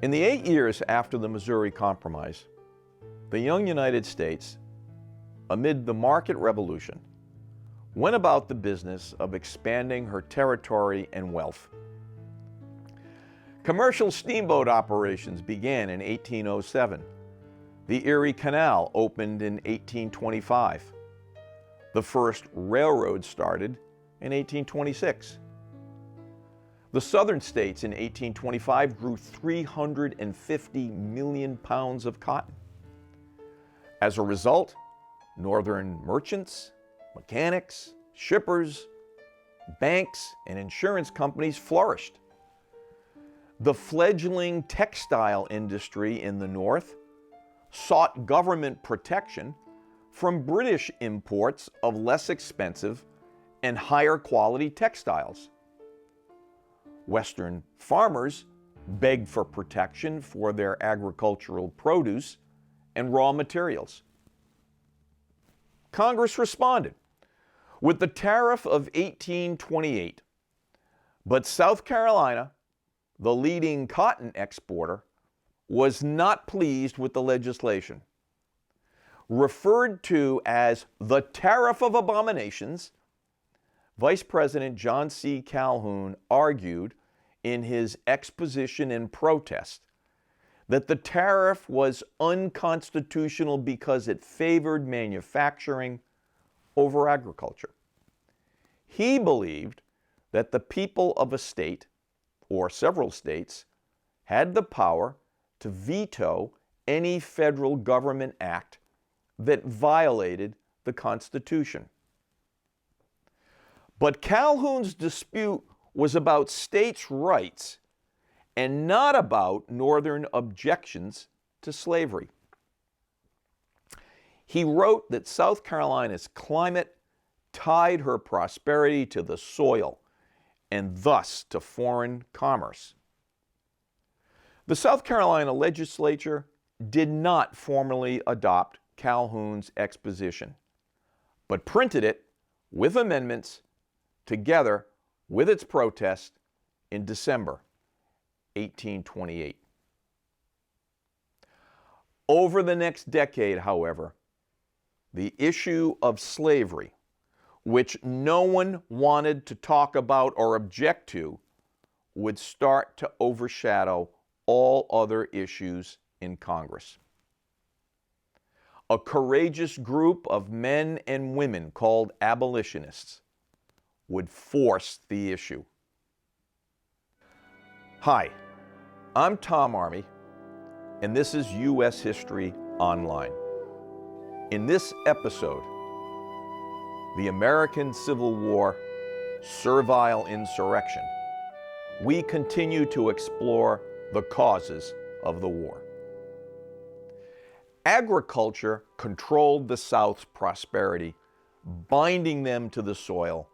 In the 8 years after the Missouri Compromise, the young United States, amid the market revolution, went about the business of expanding her territory and wealth. Commercial steamboat operations began in 1807. The Erie Canal opened in 1825. The first railroad started in 1826. The southern states in 1825 grew 350 million pounds of cotton. As a result, northern merchants, mechanics, shippers, banks, and insurance companies flourished. The fledgling textile industry in the north sought government protection from British imports of less expensive and higher quality textiles. Western farmers begged for protection for their agricultural produce and raw materials. Congress responded with the tariff of 1828, but South Carolina, the leading cotton exporter, was not pleased with the legislation. Referred to as the Tariff of Abominations, Vice President John C. Calhoun argued in his exposition and protest that the tariff was unconstitutional because it favored manufacturing over agriculture. He believed that the people of a state, or several states, had the power to veto any federal government act that violated the Constitution. But Calhoun's dispute was about states' rights and not about Northern objections to slavery. He wrote that South Carolina's climate tied her prosperity to the soil and thus to foreign commerce. The South Carolina legislature did not formally adopt Calhoun's exposition, but printed it with amendments together with its protest in December 1828. Over the next decade, however, the issue of slavery, which no one wanted to talk about or object to, would start to overshadow all other issues in Congress. A courageous group of men and women called abolitionists would force the issue. Hi, I'm Tom Army, and this is U.S. History Online. In this episode, the American Civil War, Servile Insurrection, we continue to explore the causes of the war. Agriculture controlled the South's prosperity, binding them to the soil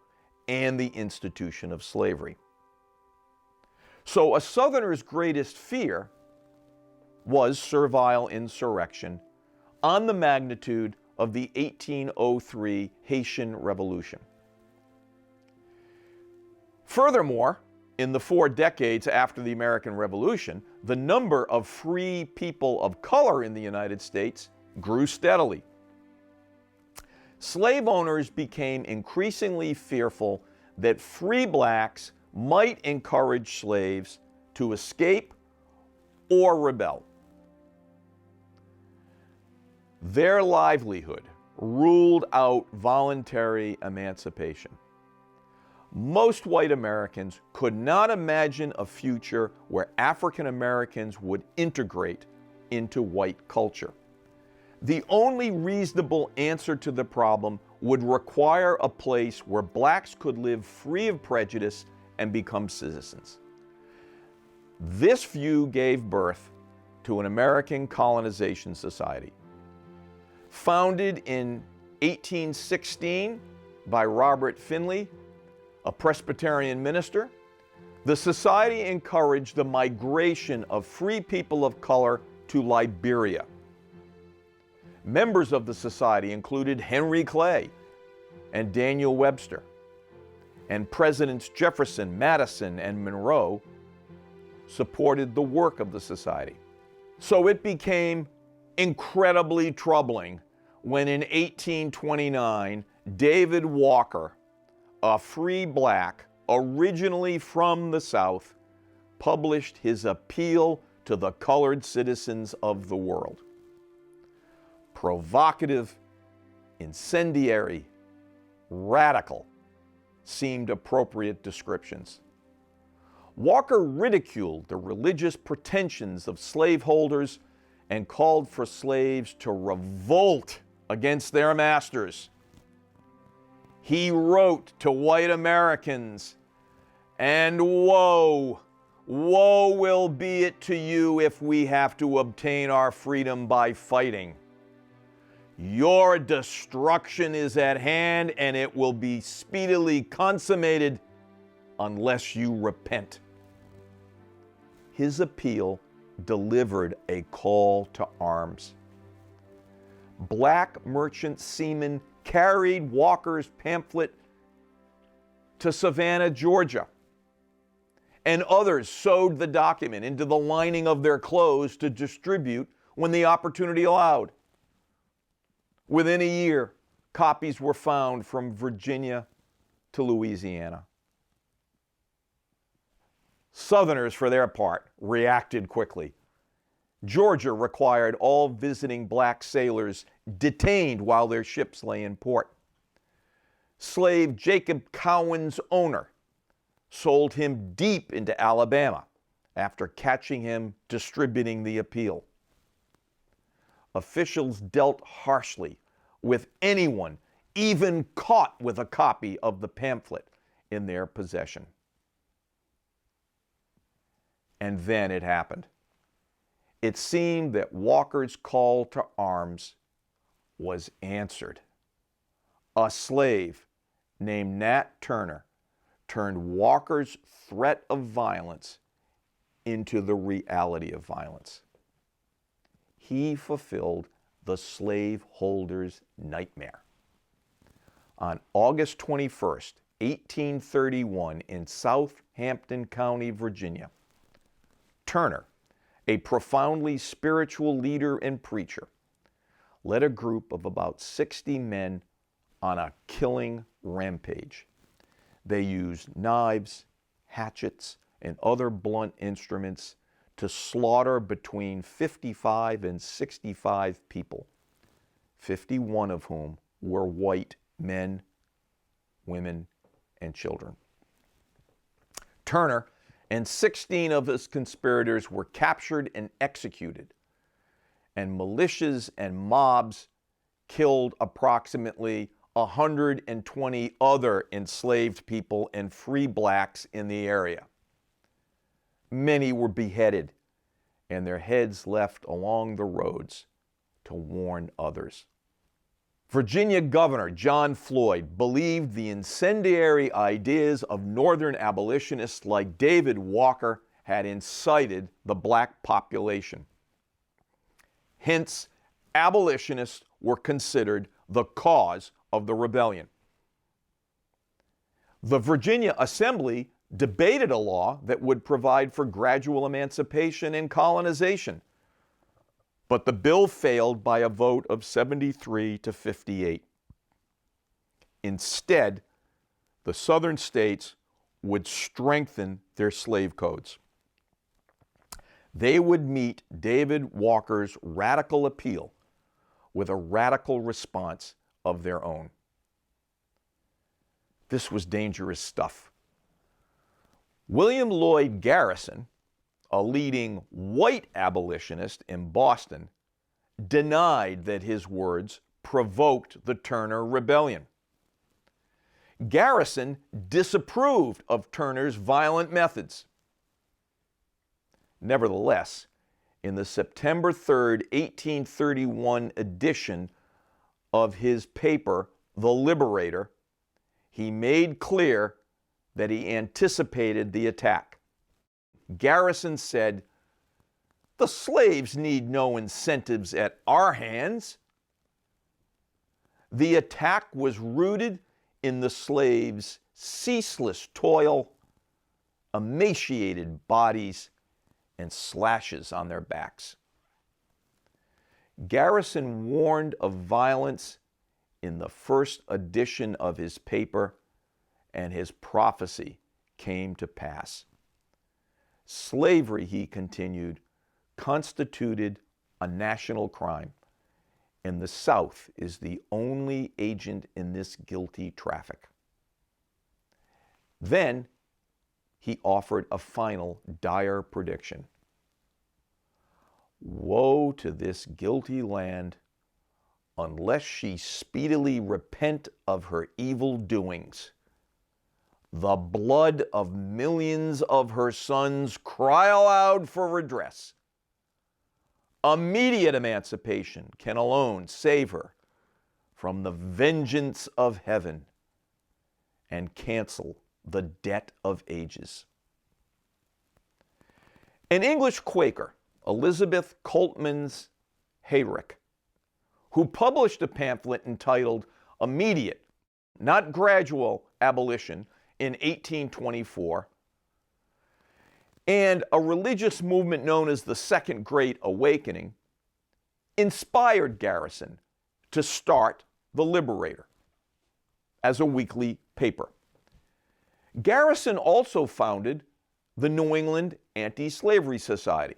and the institution of slavery. So a Southerner's greatest fear was servile insurrection on the magnitude of the 1803 Haitian Revolution. Furthermore, in the 4 decades after the American Revolution, the number of free people of color in the United States grew steadily. Slave owners became increasingly fearful that free blacks might encourage slaves to escape or rebel. Their livelihood ruled out voluntary emancipation. Most white Americans could not imagine a future where African Americans would integrate into white culture. The only reasonable answer to the problem would require a place where blacks could live free of prejudice and become citizens. This view gave birth to an American Colonization Society. Founded in 1816 by Robert Finley, a Presbyterian minister, the society encouraged the migration of free people of color to Liberia. Members of the society included Henry Clay and Daniel Webster, and Presidents Jefferson, Madison, and Monroe supported the work of the society. So it became incredibly troubling when in 1829, David Walker, a free black originally from the South, published his appeal to the colored citizens of the world. Provocative, incendiary, radical seemed appropriate descriptions. Walker ridiculed the religious pretensions of slaveholders and called for slaves to revolt against their masters. He wrote to white Americans, "And woe will be it to you if we have to obtain our freedom by fighting. Your destruction is at hand, and it will be speedily consummated unless you repent." His appeal delivered a call to arms. Black merchant seamen carried Walker's pamphlet to Savannah, Georgia, and others sewed the document into the lining of their clothes to distribute when the opportunity allowed. Within a year, copies were found from Virginia to Louisiana. Southerners, for their part, reacted quickly. Georgia required all visiting black sailors detained while their ships lay in port. Slave Jacob Cowan's owner sold him deep into Alabama after catching him distributing the appeal. Officials dealt harshly with anyone even caught with a copy of the pamphlet in their possession. And then it happened. It seemed that Walker's call to arms was answered. A slave named Nat Turner turned Walker's threat of violence into the reality of violence. He fulfilled the slaveholder's nightmare. On August 21st, 1831, in Southampton County, Virginia, Turner, a profoundly spiritual leader and preacher, led a group of about 60 men on a killing rampage. They used knives, hatchets, and other blunt instruments to slaughter between 55 and 65 people, 51 of whom were white men, women, and children. Turner and 16 of his conspirators were captured and executed, and militias and mobs killed approximately 120 other enslaved people and free blacks in the area. Many were beheaded and their heads left along the roads to warn others. Virginia Governor John Floyd believed the incendiary ideas of Northern abolitionists like David Walker had incited the black population. Hence, abolitionists were considered the cause of the rebellion. The Virginia Assembly debated a law that would provide for gradual emancipation and colonization, but the bill failed by a vote of 73 to 58. Instead, the southern states would strengthen their slave codes. They would meet David Walker's radical appeal with a radical response of their own. This was dangerous stuff. William Lloyd Garrison, a leading white abolitionist in Boston, denied that his words provoked the Turner Rebellion. Garrison disapproved of Turner's violent methods. Nevertheless, in the September 3, 1831 edition of his paper, The Liberator, he made clear that he anticipated the attack. Garrison said, "The slaves need no incentives at our hands." The attack was rooted in the slaves' ceaseless toil, emaciated bodies, and slashes on their backs. Garrison warned of violence in the first edition of his paper, and his prophecy came to pass. Slavery, he continued, constituted a national crime, and the South is the only agent in this guilty traffic. Then he offered a final dire prediction. Woe to this guilty land unless she speedily repent of her evil doings. The blood of millions of her sons cry aloud for redress. Immediate emancipation can alone save her from the vengeance of heaven and cancel the debt of ages. An English Quaker, Elizabeth Coltman's Hayrick, who published a pamphlet entitled Immediate, Not Gradual Abolition in 1824, and a religious movement known as the Second Great Awakening, inspired Garrison to start The Liberator as a weekly paper. Garrison also founded the New England Anti-Slavery Society.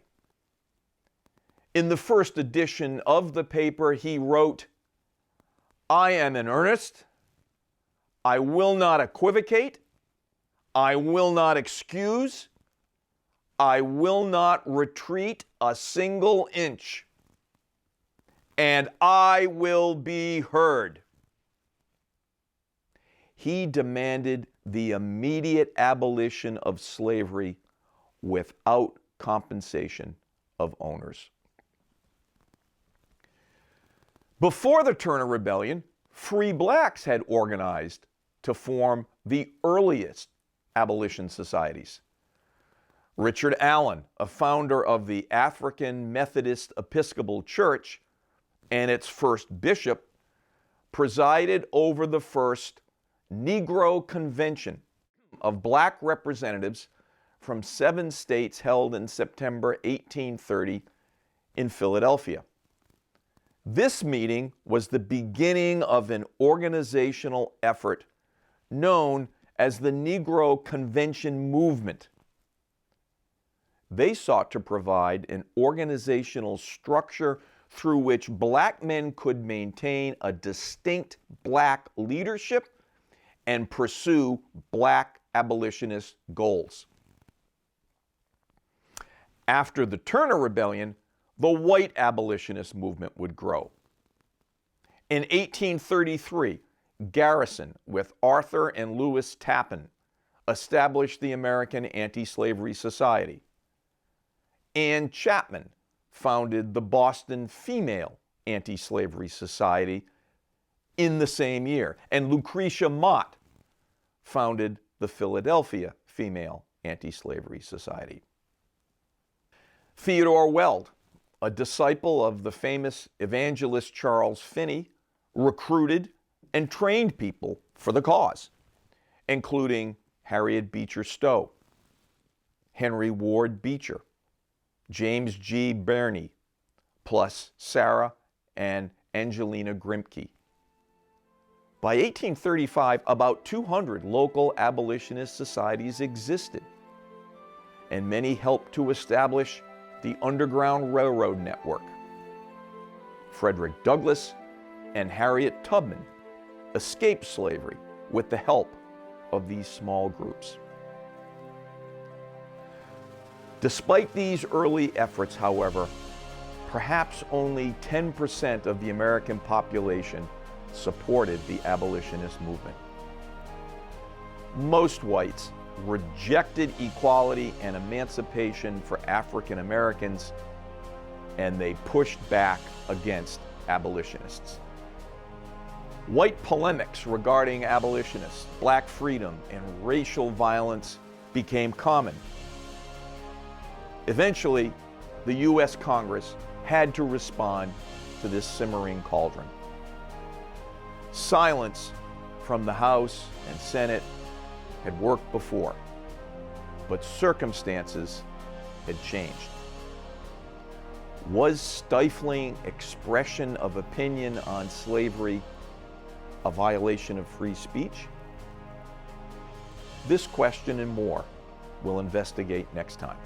In the first edition of the paper, he wrote, "I am in earnest. I will not equivocate. I will not excuse. I will not retreat a single inch. And I will be heard." He demanded the immediate abolition of slavery without compensation of owners. Before the Turner Rebellion, free blacks had organized to form the earliest abolition societies. Richard Allen, a founder of the African Methodist Episcopal Church and its first bishop, presided over the first Negro Convention of black representatives from 7 states held in September 1830 in Philadelphia. This meeting was the beginning of an organizational effort known as the Negro Convention movement. They sought to provide an organizational structure through which black men could maintain a distinct black leadership and pursue black abolitionist goals. After the Turner Rebellion, the white abolitionist movement would grow. In 1833, Garrison, with Arthur and Lewis Tappan, established the American Anti-Slavery Society. Ann Chapman founded the Boston Female Anti-Slavery Society in the same year, and Lucretia Mott founded the Philadelphia Female Anti-Slavery Society. Theodore Weld, a disciple of the famous evangelist Charles Finney, recruited and trained people for the cause, including Harriet Beecher Stowe, Henry Ward Beecher, James G. Birney, plus Sarah and Angelina Grimke. By 1835, about 200 local abolitionist societies existed, and many helped to establish the Underground Railroad network. Frederick Douglass and Harriet Tubman escaped slavery with the help of these small groups. Despite these early efforts, however, perhaps only 10% of the American population supported the abolitionist movement. Most whites rejected equality and emancipation for African Americans, and they pushed back against abolitionists. White polemics regarding abolitionists, black freedom, and racial violence became common. Eventually, the U.S. Congress had to respond to this simmering cauldron. Silence from the House and Senate had worked before, but circumstances had changed. Was stifling expression of opinion on slavery a violation of free speech? This question and more we'll investigate next time.